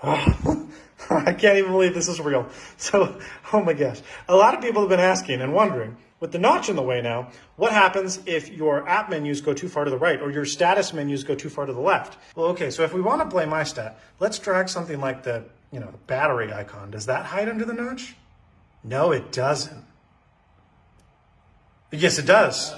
I can't even believe this is real. So, oh my gosh. A lot of people have been asking and wondering, with the notch in the way now, what happens if your app menus go too far to the right or your status menus go too far to the left? Well, okay, so if we want to play my stat, let's drag something like the battery icon. Does that hide under the notch? No, it doesn't. Yes, it does.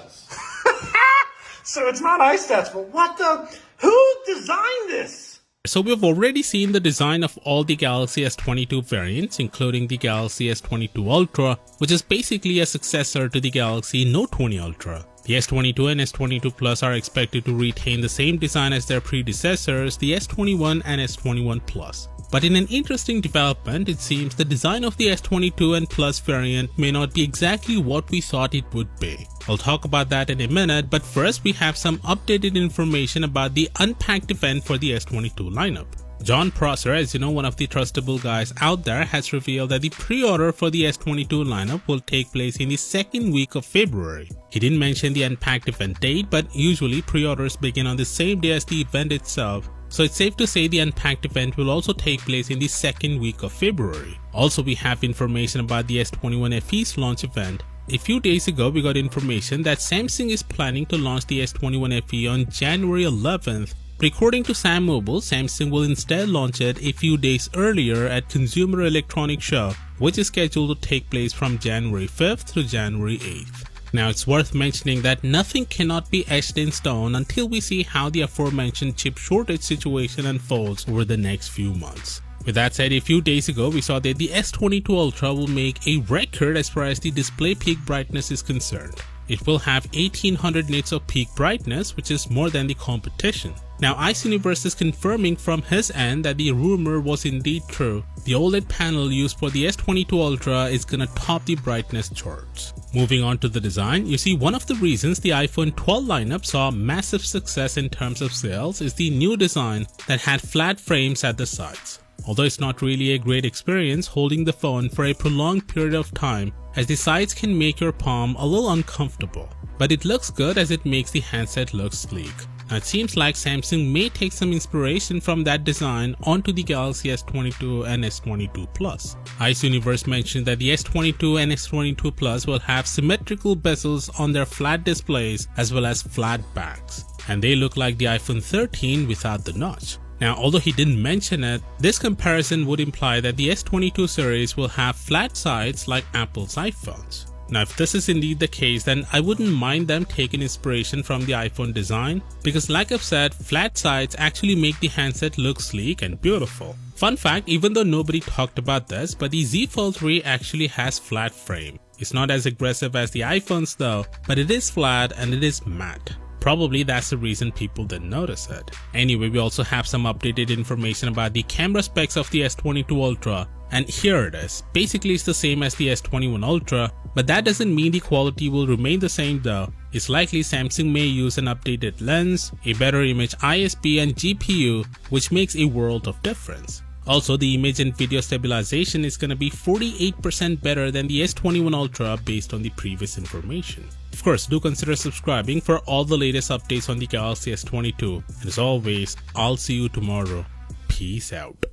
So it's not iStats, but what the? Who designed this? So we've already seen the design of all the Galaxy S22 variants, including the Galaxy S22 Ultra, which is basically a successor to the Galaxy Note 20 Ultra. The S22 and S22 Plus are expected to retain the same design as their predecessors, the S21 and S21 Plus. But in an interesting development, it seems the design of the S22 and Plus variant may not be exactly what we thought it would be. I'll talk about that in a minute, but first we have some updated information about the unpacked event for the S22 lineup. John Prosser, as you know, one of the trustable guys out there, has revealed that the pre-order for the S22 lineup will take place in the second week of February. He didn't mention the unpacked event date, but usually pre-orders begin on the same day as the event itself. So it's safe to say the unpacked event will also take place in the second week of February. Also, we have information about the S21 FE's launch event. A few days ago, we got information that Samsung is planning to launch the S21 FE on January 11th. But according to Sam Mobile, Samsung will instead launch it a few days earlier at Consumer Electronics Show, which is scheduled to take place from January 5th to January 8th. Now, it's worth mentioning that nothing cannot be etched in stone until we see how the aforementioned chip shortage situation unfolds over the next few months. With that said, a few days ago, we saw that the S22 Ultra will make a record as far as the display peak brightness is concerned. It will have 1800 nits of peak brightness, which is more than the competition. Now, Ice Universe is confirming from his end that the rumor was indeed true. The OLED panel used for the S22 Ultra is gonna top the brightness charts. Moving on to the design, you see one of the reasons the iPhone 12 lineup saw massive success in terms of sales is the new design that had flat frames at the sides. Although it's not really a great experience holding the phone for a prolonged period of time, as the sides can make your palm a little uncomfortable. But it looks good as it makes the handset look sleek. Now, it seems like Samsung may take some inspiration from that design onto the Galaxy S22 and S22 Plus. Ice Universe mentioned that the S22 and S22 Plus will have symmetrical bezels on their flat displays as well as flat backs, and they look like the iPhone 13 without the notch. Now, although he didn't mention it, this comparison would imply that the S22 series will have flat sides like Apple's iPhones. Now, if this is indeed the case, then I wouldn't mind them taking inspiration from the iPhone design, because like I've said, flat sides actually make the handset look sleek and beautiful. Fun fact, even though nobody talked about this, but the Z Fold 3 actually has flat frame. It's not as aggressive as the iPhones though, but it is flat and it is matte. Probably that's the reason people didn't notice it. Anyway, we also have some updated information about the camera specs of the S22 Ultra, and here it is. Basically, it's the same as the S21 Ultra, but that doesn't mean the quality will remain the same though. It's likely Samsung may use an updated lens, a better image ISP and GPU, which makes a world of difference. Also, the image and video stabilization is going to be 48% better than the S21 Ultra based on the previous information. Of course, do consider subscribing for all the latest updates on the Galaxy S22. And as always, I'll see you tomorrow. Peace out.